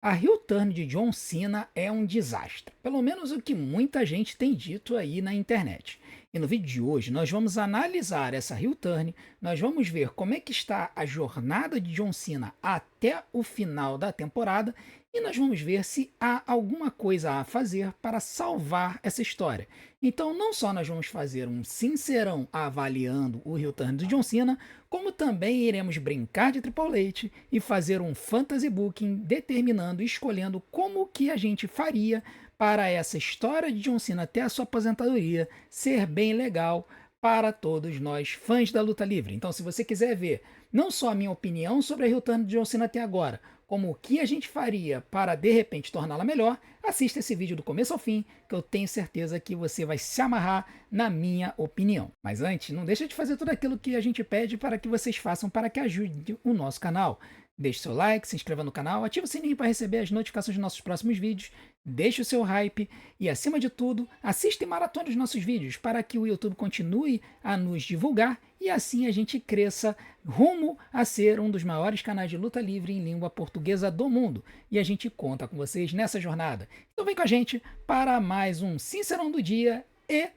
A heel turn de John Cena é um desastre, pelo menos o que muita gente tem dito aí na internet. E no vídeo de hoje nós vamos analisar essa heel turn, nós vamos ver como é que está a jornada de John Cena até o final da temporada e nós vamos ver se há alguma coisa a fazer para salvar essa história. Então não só nós vamos fazer um sincerão avaliando o heel turn do John Cena, como também iremos brincar de Triple H e fazer um fantasy booking determinando e escolhendo como que a gente faria para essa história de John Cena até a sua aposentadoria ser bem legal para todos nós fãs da luta livre. Então, se você quiser ver não só a minha opinião sobre a return de John Cena até agora, como o que a gente faria para de repente torná-la melhor, assista esse vídeo do começo ao fim, que eu tenho certeza que você vai se amarrar na minha opinião. Mas antes, não deixa de fazer tudo aquilo que a gente pede para que vocês façam para que ajude o nosso canal. Deixe seu like, se inscreva no canal, ative o sininho para receber as notificações dos nossos próximos vídeos, deixe o seu hype e, acima de tudo, assista e maratone os nossos vídeos para que o YouTube continue a nos divulgar e assim a gente cresça rumo a ser um dos maiores canais de luta livre em língua portuguesa do mundo. E a gente conta com vocês nessa jornada. Então vem com a gente para mais um Sincerão do Dia e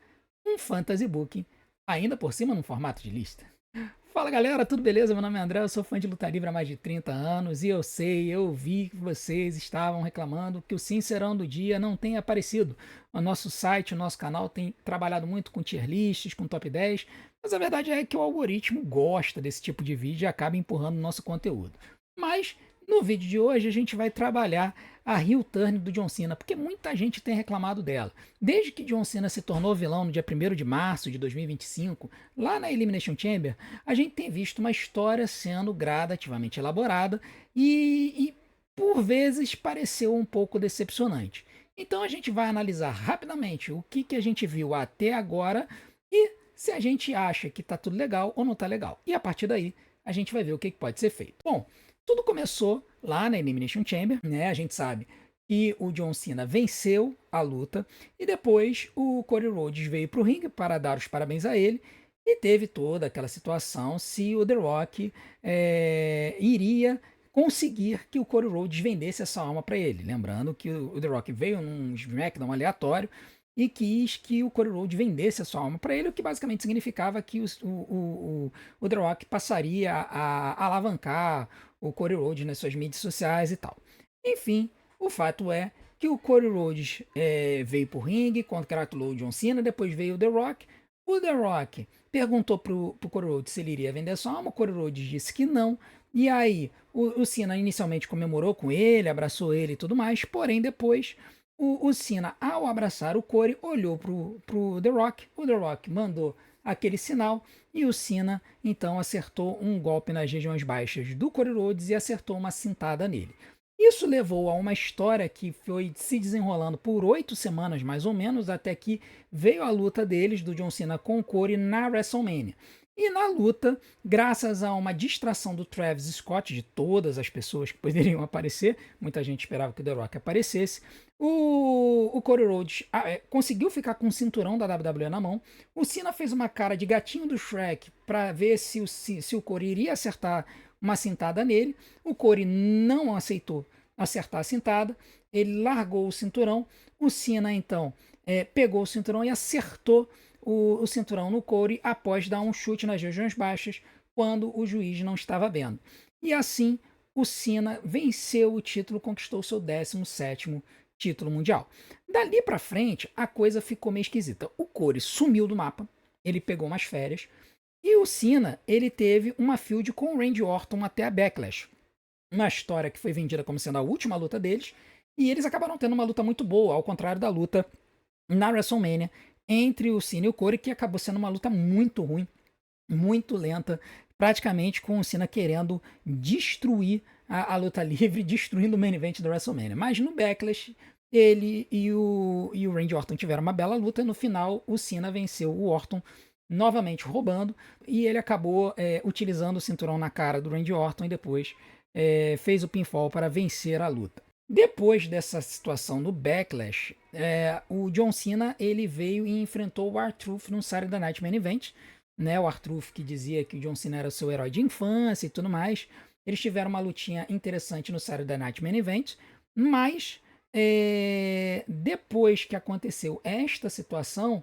um Fantasy Booking, ainda por cima num formato de lista. Fala galera, tudo beleza? Meu nome é André, eu sou fã de luta livre há mais de 30 anos e eu vi que vocês estavam reclamando que o Sincerão do Dia não tem aparecido. O nosso site, o nosso canal tem trabalhado muito com tier lists, com top 10, mas a verdade é que o algoritmo gosta desse tipo de vídeo e acaba empurrando o nosso conteúdo. Mas no vídeo de hoje a gente vai trabalhar a heel turn do John Cena, porque muita gente tem reclamado dela. Desde que John Cena se tornou vilão no dia 1º de março de 2025, lá na Elimination Chamber, a gente tem visto uma história sendo gradativamente elaborada e por vezes pareceu um pouco decepcionante. Então a gente vai analisar rapidamente o que a gente viu até agora e se a gente acha que está tudo legal ou não está legal. E a partir daí a gente vai ver o que pode ser feito. Bom, tudo começou lá na Elimination Chamber, né? A gente sabe que o John Cena venceu a luta e depois o Cody Rhodes veio para o ringue para dar os parabéns a ele e teve toda aquela situação se o The Rock iria conseguir que o Cody Rhodes vendesse essa alma para ele. Lembrando que o The Rock veio num SmackDown aleatório e quis que o Cody Rhodes vendesse a sua alma para ele, o que basicamente significava que o The Rock passaria a alavancar o Cody Rhodes nas suas mídias sociais e tal. Enfim, o fato é que o Cody Rhodes veio pro ringue, congratulou o John Cena, depois veio o The Rock. O The Rock perguntou pro Cody Rhodes se ele iria vender sua alma, o Cody Rhodes disse que não. E aí, o Cena inicialmente comemorou com ele, abraçou ele e tudo mais, porém depois o Cena, ao abraçar o Corey, olhou pro The Rock, o The Rock mandou aquele sinal e o Cena então acertou um golpe nas regiões baixas do Cody Rhodes e acertou uma cintada nele. Isso levou a uma história que foi se desenrolando por 8 semanas mais ou menos, até que veio a luta deles, do John Cena com o Corey, na WrestleMania. E na luta, graças a uma distração do Travis Scott, de todas as pessoas que poderiam aparecer, muita gente esperava que o The Rock aparecesse, o Cody Rhodes conseguiu ficar com o cinturão da WWE na mão. O Cena fez uma cara de gatinho do Shrek para ver se o Cody iria acertar uma cintada nele. O Cody não aceitou acertar a cintada, ele largou o cinturão. O Cena então pegou o cinturão e acertou o cinturão no Corey após dar um chute nas regiões baixas quando o juiz não estava vendo. E assim o Cena venceu o título, conquistou seu 17º título mundial. Dali para frente a coisa ficou meio esquisita. O Corey sumiu do mapa, ele pegou umas férias e o Cena ele teve uma feud com o Randy Orton até a Backlash. Uma história que foi vendida como sendo a última luta deles e eles acabaram tendo uma luta muito boa, ao contrário da luta na WrestleMania entre o Cena e o Corey, que acabou sendo uma luta muito ruim, muito lenta, praticamente com o Cena querendo destruir a luta livre, destruindo o main event da WrestleMania. Mas no Backlash, ele e o Randy Orton tiveram uma bela luta. No final, o Cena venceu o Orton, novamente roubando, e ele acabou utilizando o cinturão na cara do Randy Orton e depois fez o pinfall para vencer a luta. Depois dessa situação no Backlash, o John Cena ele veio e enfrentou o R-Truth no Saturday Night Main Event, né? O R-Truth que dizia que o John Cena era seu herói de infância e tudo mais. Eles tiveram uma lutinha interessante no Saturday Night Main Event Mas depois que aconteceu esta situação,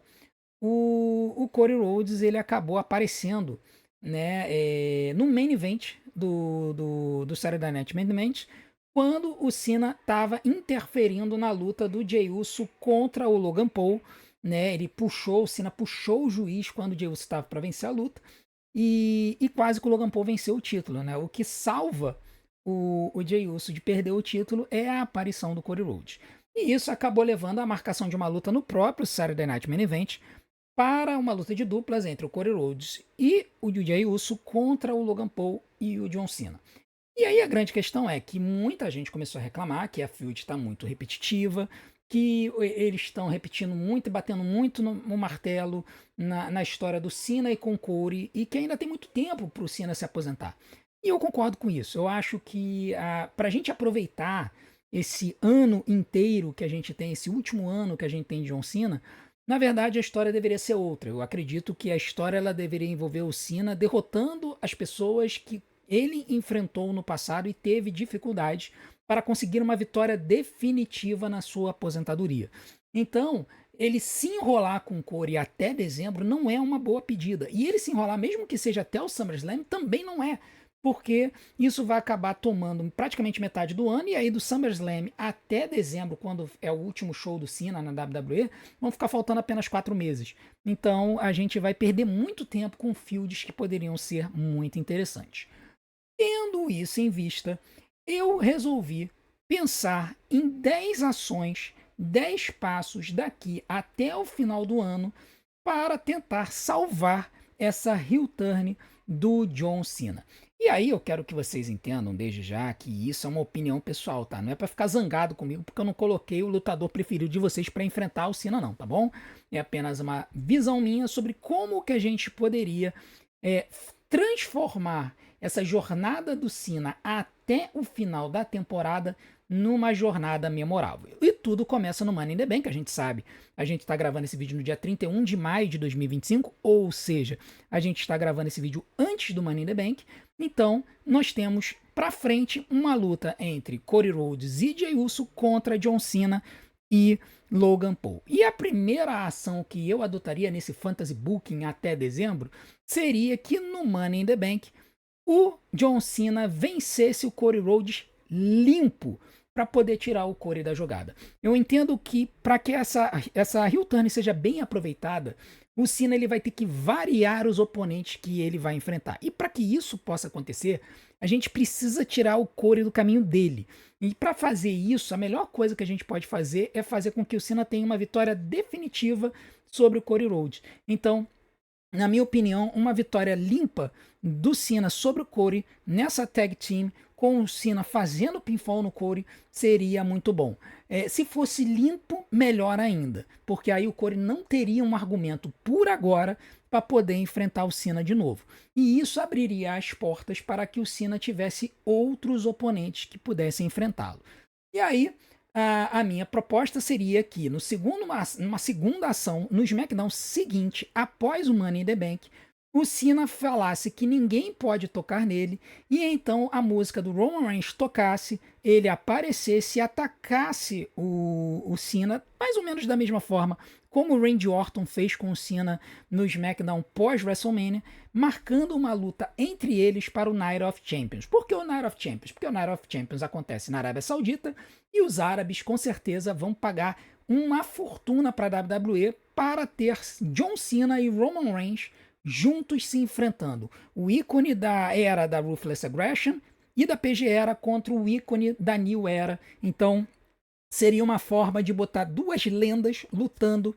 o Cody Rhodes ele acabou aparecendo, né, no main event do Saturday Night Main Event, quando o Cena estava interferindo na luta do Jey Uso contra o Logan Paul, né? O Cena puxou o juiz quando o Jey Uso estava para vencer a luta e quase que o Logan Paul venceu o título, né? O que salva o Jey Uso de perder o título é a aparição do Cody Rhodes. E isso acabou levando à marcação de uma luta no próprio Saturday Night Main Event para uma luta de duplas entre o Cody Rhodes e o Jey Uso contra o Logan Paul e o John Cena. E aí a grande questão é que muita gente começou a reclamar que a feud está muito repetitiva, que eles estão repetindo muito e batendo muito no martelo na história do Cena e com o Cody, e que ainda tem muito tempo para o Cena se aposentar. E eu concordo com isso. Eu acho que para a gente aproveitar esse ano inteiro que a gente tem, esse último ano que a gente tem de John Cena, na verdade a história deveria ser outra. Eu acredito que a história ela deveria envolver o Cena derrotando as pessoas que ele enfrentou no passado e teve dificuldades para conseguir uma vitória definitiva na sua aposentadoria. Então, ele se enrolar com o Corey até dezembro não é uma boa pedida. E ele se enrolar, mesmo que seja até o SummerSlam, também não é. Porque isso vai acabar tomando praticamente metade do ano, e aí do SummerSlam até dezembro, quando é o último show do Cena na WWE, vão ficar faltando apenas 4 meses. Então a gente vai perder muito tempo com feuds que poderiam ser muito interessantes. Tendo isso em vista, eu resolvi pensar em 10 ações, 10 passos daqui até o final do ano para tentar salvar essa heel turn do John Cena. E aí eu quero que vocês entendam desde já que isso é uma opinião pessoal, tá? Não é para ficar zangado comigo porque eu não coloquei o lutador preferido de vocês para enfrentar o Cena não, tá bom? É apenas uma visão minha sobre como que a gente poderia é, transformar essa jornada do Cena até o final da temporada numa jornada memorável. E tudo começa no Money in the Bank, a gente sabe. A gente está gravando esse vídeo no dia 31 de maio de 2025, ou seja, a gente está gravando esse vídeo antes do Money in the Bank. Então, nós temos para frente uma luta entre Cody Rhodes e Jey Uso contra John Cena e Logan Paul. E a primeira ação que eu adotaria nesse Fantasy Booking até dezembro seria que no Money in the Bank o John Cena vencesse o Cody Rhodes limpo para poder tirar o Cody da jogada. Eu entendo que para que essa heel turn seja bem aproveitada, o Cena ele vai ter que variar os oponentes que ele vai enfrentar. E para que isso possa acontecer, a gente precisa tirar o Cody do caminho dele. E para fazer isso, a melhor coisa que a gente pode fazer é fazer com que o Cena tenha uma vitória definitiva sobre o Cody Rhodes. Então, na minha opinião, uma vitória limpa do Cena sobre o Cody nessa tag team, com o Cena fazendo pinfall no Cody, seria muito bom. Se fosse limpo, melhor ainda, porque aí o Cody não teria um argumento por agora para poder enfrentar o Cena de novo. E isso abriria as portas para que o Cena tivesse outros oponentes que pudessem enfrentá-lo. E aí, a minha proposta seria que numa segunda ação, no SmackDown seguinte, após o Money in the Bank, o Cena falasse que ninguém pode tocar nele, e então a música do Roman Reigns tocasse, ele aparecesse e atacasse o Cena, mais ou menos da mesma forma como o Randy Orton fez com o Cena no SmackDown pós-WrestleMania, marcando uma luta entre eles para o Night of Champions. Por que o Night of Champions? Porque o Night of Champions acontece na Arábia Saudita e os árabes com certeza vão pagar uma fortuna para a WWE para ter John Cena e Roman Reigns juntos se enfrentando. O ícone da era da Ruthless Aggression e da PG Era contra o ícone da New Era. Então, seria uma forma de botar duas lendas lutando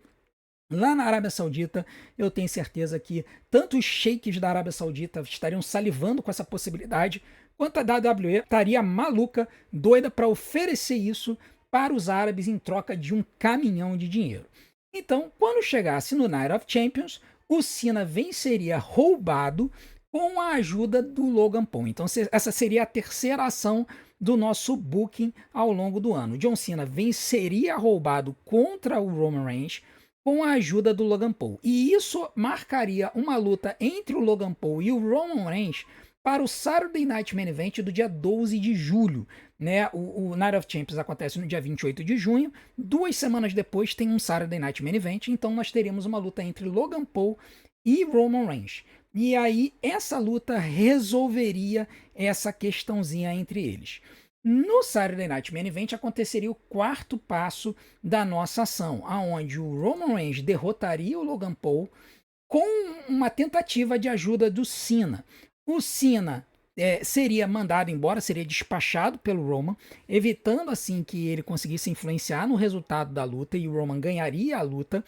lá na Arábia Saudita. Eu tenho certeza que tanto os sheiks da Arábia Saudita estariam salivando com essa possibilidade, quanto a WWE estaria maluca, doida para oferecer isso para os árabes em troca de um caminhão de dinheiro. Então, quando chegasse no Night of Champions, o Cena venceria roubado com a ajuda do Logan Paul. Então, essa seria a terceira ação do nosso booking ao longo do ano. John Cena venceria roubado contra o Roman Reigns com a ajuda do Logan Paul. E isso marcaria uma luta entre o Logan Paul e o Roman Reigns para o Saturday Night Main Event do dia 12 de julho. Né? O Night of Champions acontece no dia 28 de junho. 2 semanas depois tem um Saturday Night Main Event, então nós teríamos uma luta entre Logan Paul e Roman Reigns. E aí essa luta resolveria essa questãozinha entre eles. No Saturday Night Main Event aconteceria o quarto passo da nossa ação, aonde o Roman Reigns derrotaria o Logan Paul com uma tentativa de ajuda do Cena. O Cena seria mandado embora, seria despachado pelo Roman, evitando assim que ele conseguisse influenciar no resultado da luta e o Roman ganharia a luta.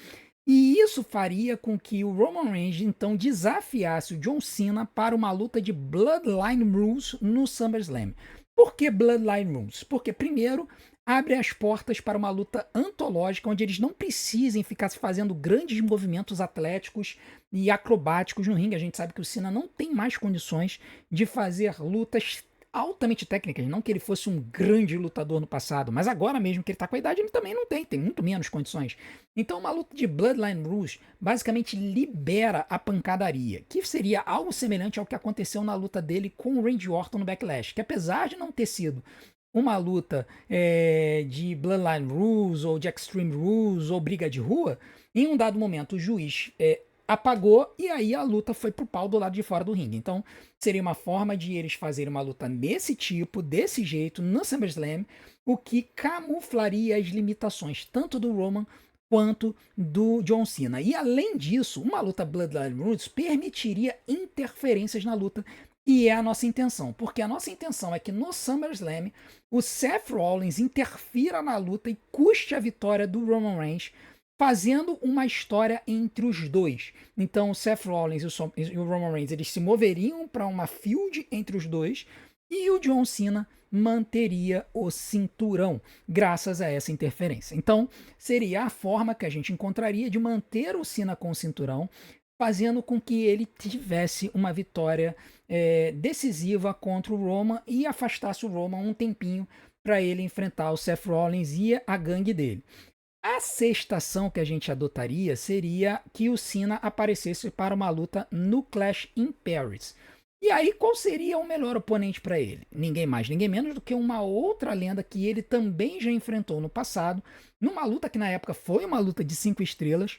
E isso faria com que o Roman Reigns então desafiasse o John Cena para uma luta de Bloodline Rules no SummerSlam. Por que Bloodline Rules? Porque, primeiro, abre as portas para uma luta antológica onde eles não precisem ficar fazendo grandes movimentos atléticos e acrobáticos no ringue. A gente sabe que o Cena não tem mais condições de fazer lutas altamente técnicas, não que ele fosse um grande lutador no passado, mas agora mesmo que ele tá com a idade, ele também não tem muito menos condições. Então uma luta de Bloodline Rules basicamente libera a pancadaria, que seria algo semelhante ao que aconteceu na luta dele com o Randy Orton no Backlash, que apesar de não ter sido uma luta de Bloodline Rules ou de Extreme Rules ou briga de rua, em um dado momento o juiz apagou e aí a luta foi pro pau do lado de fora do ringue. Então seria uma forma de eles fazerem uma luta desse tipo, desse jeito, no SummerSlam, o que camuflaria as limitações tanto do Roman quanto do John Cena. E além disso, uma luta Bloodline Rules permitiria interferências na luta, e é a nossa intenção, porque a nossa intenção é que no SummerSlam o Seth Rollins interfira na luta e custe a vitória do Roman Reigns, fazendo uma história entre os dois. Então o Seth Rollins e o Roman Reigns eles se moveriam para uma feud entre os dois e o John Cena manteria o cinturão graças a essa interferência. Então seria a forma que a gente encontraria de manter o Cena com o cinturão, fazendo com que ele tivesse uma vitória decisiva contra o Roman e afastasse o Roman um tempinho para ele enfrentar o Seth Rollins e a gangue dele. A sexta ação que a gente adotaria seria que o Cena aparecesse para uma luta no Clash in Paris. E aí, qual seria o melhor oponente para ele? Ninguém mais, ninguém menos do que uma outra lenda que ele também já enfrentou no passado, numa luta que na época foi uma luta de 5 estrelas,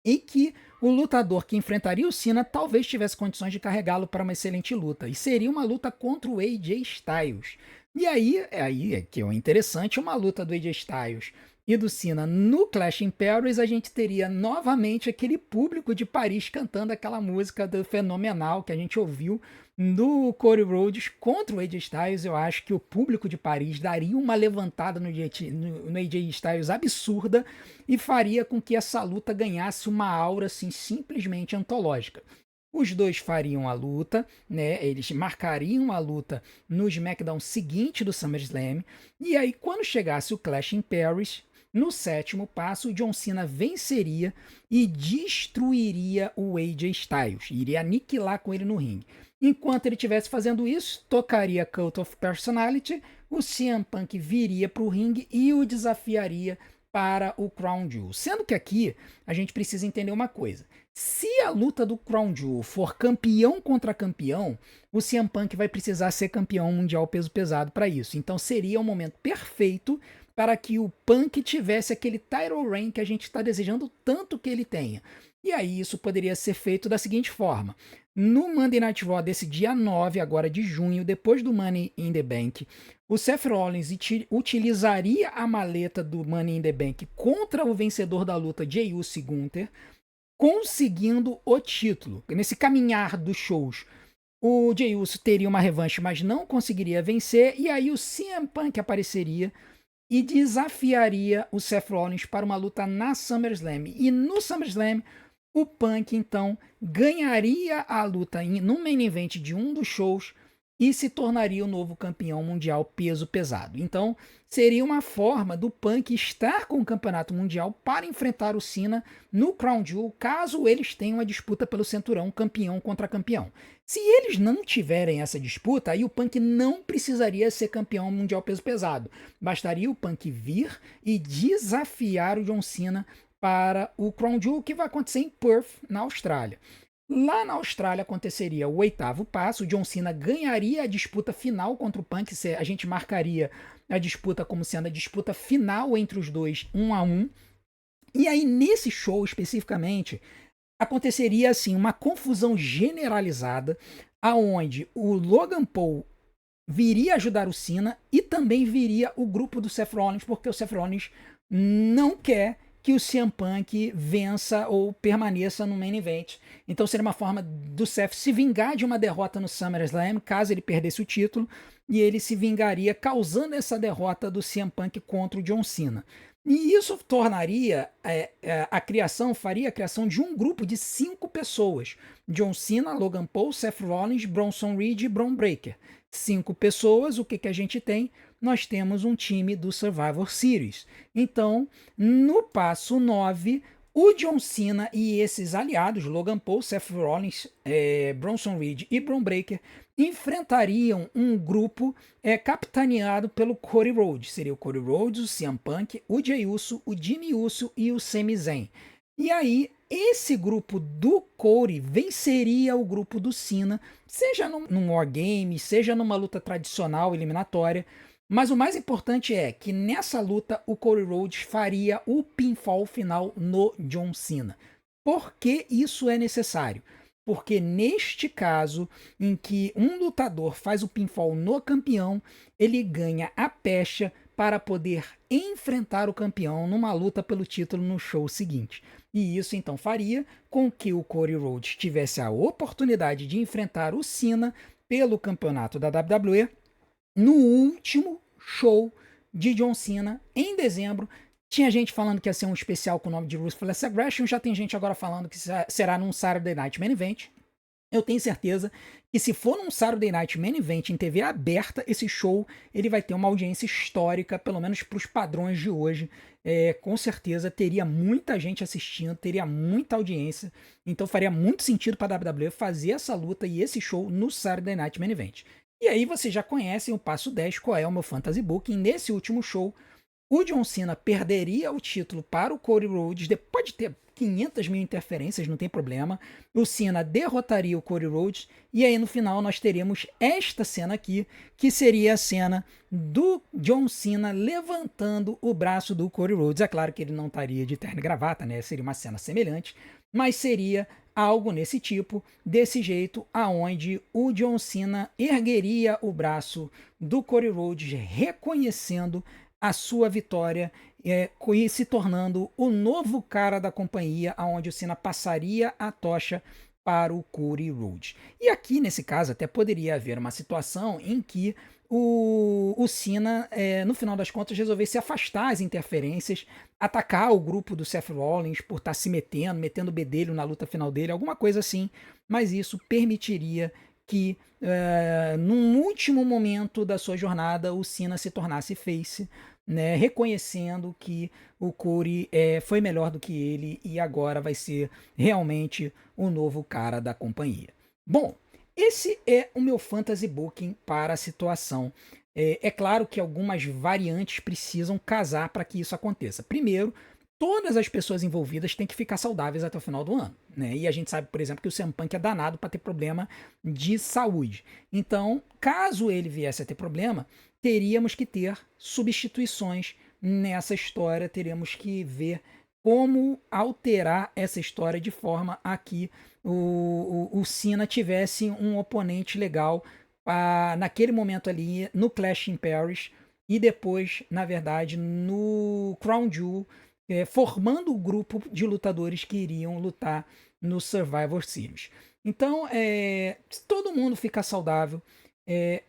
e que o lutador que enfrentaria o Cena talvez tivesse condições de carregá-lo para uma excelente luta. E seria uma luta contra o AJ Styles. E aí é que é interessante, uma luta do AJ Styles e do Cena no Clash in Paris, a gente teria novamente aquele público de Paris cantando aquela música do Fenomenal que a gente ouviu no Cody Rhodes contra o AJ Styles. Eu acho que o público de Paris daria uma levantada no AJ Styles absurda e faria com que essa luta ganhasse uma aura assim simplesmente antológica. Os dois fariam a luta, né? Eles marcariam a luta no SmackDown seguinte do SummerSlam, e aí quando chegasse o Clash in Paris, no sétimo passo, o John Cena venceria e destruiria o AJ Styles, iria aniquilar com ele no ringue. Enquanto ele estivesse fazendo isso, tocaria Cult of Personality, o CM Punk viria para o ringue e o desafiaria para o Crown Jewel. Sendo que aqui a gente precisa entender uma coisa. Se a luta do Crown Jewel for campeão contra campeão, o CM Punk vai precisar ser campeão mundial peso pesado para isso. Então seria o momento perfeito para que o Punk tivesse aquele title reign que a gente está desejando tanto que ele tenha. E aí isso poderia ser feito da seguinte forma. No Monday Night Raw desse dia 9 agora de junho, depois do Money in the Bank, o Seth Rollins utilizaria a maleta do Money in the Bank contra o vencedor da luta, Jey Uso e Gunther, conseguindo o título. Nesse caminhar dos shows, o Jey Uso teria uma revanche, mas não conseguiria vencer, e aí o CM Punk apareceria e desafiaria o Seth Rollins para uma luta na SummerSlam. E no SummerSlam, o Punk, então, ganharia a luta no main event de um dos shows e se tornaria o novo campeão mundial peso pesado. Então, seria uma forma do Punk estar com o campeonato mundial para enfrentar o Cena no Crown Jewel, caso eles tenham a disputa pelo cinturão campeão contra campeão. Se eles não tiverem essa disputa, aí o Punk não precisaria ser campeão mundial peso pesado. Bastaria o Punk vir e desafiar o John Cena para o Crown Jewel, que vai acontecer em Perth, na Austrália. Lá na Austrália aconteceria o oitavo passo, o John Cena ganharia a disputa final contra o Punk, a gente marcaria a disputa como sendo a disputa final entre os dois, 1-1. E aí, nesse show especificamente, aconteceria assim uma confusão generalizada, aonde o Logan Paul viria ajudar o Cena e também viria o grupo do Seth Rollins, porque o Seth Rollins não quer que o CM Punk vença ou permaneça no main event. Então seria uma forma do Seth se vingar de uma derrota no SummerSlam, caso ele perdesse o título, e ele se vingaria causando essa derrota do CM Punk contra o John Cena. E isso tornaria faria a criação de um grupo de 5 pessoas: John Cena, Logan Paul, Seth Rollins, Bronson Reed e Bron Breakker. 5 pessoas, o que, que a gente tem? Nós temos um time do Survivor Series. Então, no passo 9, o John Cena e esses aliados, Logan Paul, Seth Rollins, Bronson Reed e Bron Breakker, enfrentariam um grupo capitaneado pelo Cody Rhodes. Seria o Cody Rhodes, o CM Punk, o Jey Uso, o Jimmy Uso e o Sami Zayn. E aí, esse grupo do Cody venceria o grupo do Cena, seja num Wargame, seja numa luta tradicional eliminatória. Mas o mais importante é que nessa luta o Cody Rhodes faria o pinfall final no John Cena. Por que isso é necessário? Porque neste caso, em que um lutador faz o pinfall no campeão, ele ganha a pecha para poder enfrentar o campeão numa luta pelo título no show seguinte. E isso então faria com que o Cody Rhodes tivesse a oportunidade de enfrentar o Cena pelo campeonato da WWE no último show de John Cena em dezembro. Tinha gente falando que ia ser um especial com o nome de Ruthless Aggression, já tem gente agora falando que será num Saturday Night Main Event. Eu tenho certeza que se for num Saturday Night Main Event em TV aberta, esse show ele vai ter uma audiência histórica, pelo menos para os padrões de hoje. Com certeza teria muita gente assistindo, teria muita audiência. Então faria muito sentido para a WWE fazer essa luta e esse show no Saturday Night Main Event. E aí vocês já conhecem o passo 10, qual é o meu fantasy booking. Nesse último show, o John Cena perderia o título para o Cody Rhodes, depois de ter 500 mil interferências, não tem problema. O Cena derrotaria o Cody Rhodes, e aí no final nós teríamos esta cena aqui, que seria a cena do John Cena levantando o braço do Cody Rhodes. É claro que ele não estaria de terno e gravata, né? Seria uma cena semelhante, mas seria algo nesse tipo, desse jeito, aonde o John Cena ergueria o braço do Cody Rhodes, reconhecendo a sua vitória e se tornando o novo cara da companhia, aonde o Cena passaria a tocha para o Cody Rhodes. E aqui, nesse caso, até poderia haver uma situação em que o Cena, no final das contas, resolvesse afastar as interferências, atacar o grupo do Seth Rollins por estar se metendo bedelho na luta final dele, alguma coisa assim, mas isso permitiria que num último momento da sua jornada o Cena se tornasse face, né, reconhecendo que o Cody foi melhor do que ele e agora vai ser realmente o novo cara da companhia. Bom, esse é o meu fantasy booking para a situação. É claro que algumas variantes precisam casar para que isso aconteça. Primeiro, todas as pessoas envolvidas têm que ficar saudáveis até o final do ano, né? E a gente sabe, por exemplo, que o CM Punk é danado para ter problema de saúde. Então, caso ele viesse a ter problema, teríamos que ter substituições nessa história, teríamos que ver como alterar essa história de forma a que o Cena tivesse um oponente legal naquele momento ali no Clash in Paris e depois, na verdade, no Crown Jewel, formando o grupo de lutadores que iriam lutar no Survivor Series. Então, se todo mundo ficar saudável,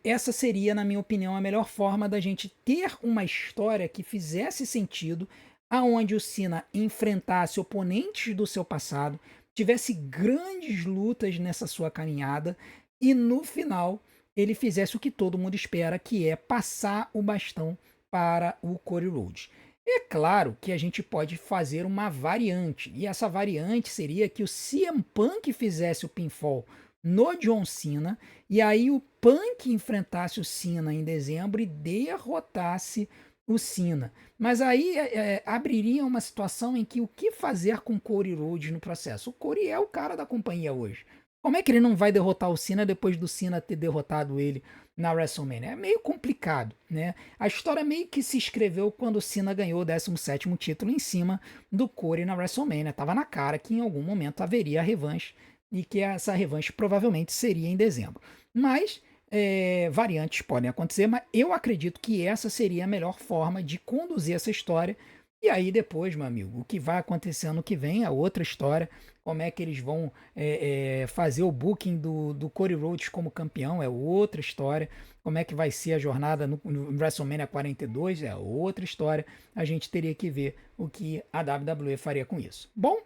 essa seria, na minha opinião, a melhor forma da gente ter uma história que fizesse sentido, aonde o Cena enfrentasse oponentes do seu passado, tivesse grandes lutas nessa sua caminhada e no final ele fizesse o que todo mundo espera, que é passar o bastão para o Cody Rhodes. É claro que a gente pode fazer uma variante, e essa variante seria que o CM Punk fizesse o pinfall no John Cena, e aí o Punk enfrentasse o Cena em dezembro e derrotasse o Cena. Mas aí abriria uma situação em que o que fazer com o Cody Rhodes no processo? O Cody é o cara da companhia hoje. Como é que ele não vai derrotar o Cena depois do Cena ter derrotado ele na WrestleMania? É meio complicado, né? A história meio que se escreveu quando o Cena ganhou o 17º título em cima do Corey na WrestleMania. Tava na cara que em algum momento haveria a revanche e que essa revanche provavelmente seria em dezembro. Mas variantes podem acontecer, mas eu acredito que essa seria a melhor forma de conduzir essa história. E aí depois, meu amigo, o que vai acontecer ano que vem é outra história. Como é que eles vão fazer o booking do Cody Rhodes como campeão é outra história. Como é que vai ser a jornada no WrestleMania 42 é outra história. A gente teria que ver o que a WWE faria com isso. Bom,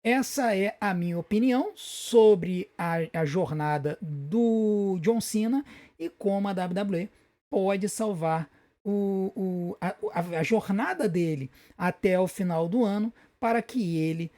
essa é a minha opinião sobre a jornada do John Cena e como a WWE pode salvar a jornada dele até o final do ano para que ele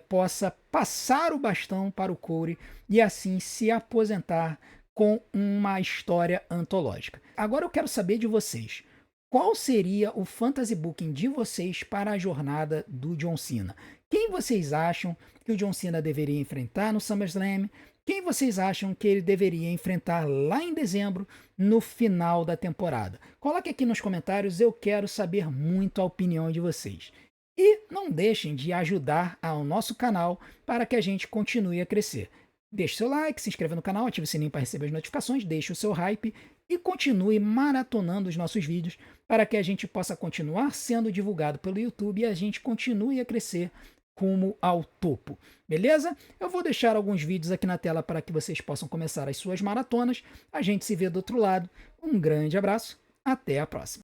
possa passar o bastão para o Corey e assim se aposentar com uma história antológica. Agora eu quero saber de vocês. Qual seria o fantasy booking de vocês para a jornada do John Cena? Quem vocês acham que o John Cena deveria enfrentar no SummerSlam? Quem vocês acham que ele deveria enfrentar lá em dezembro, no final da temporada? Coloque aqui nos comentários, eu quero saber muito a opinião de vocês. E não deixem de ajudar ao nosso canal para que a gente continue a crescer. Deixe seu like, se inscreva no canal, ative o sininho para receber as notificações, deixe o seu hype e continue maratonando os nossos vídeos para que a gente possa continuar sendo divulgado pelo YouTube e a gente continue a crescer rumo ao topo, beleza? Eu vou deixar alguns vídeos aqui na tela para que vocês possam começar as suas maratonas. A gente se vê do outro lado. Um grande abraço, até a próxima.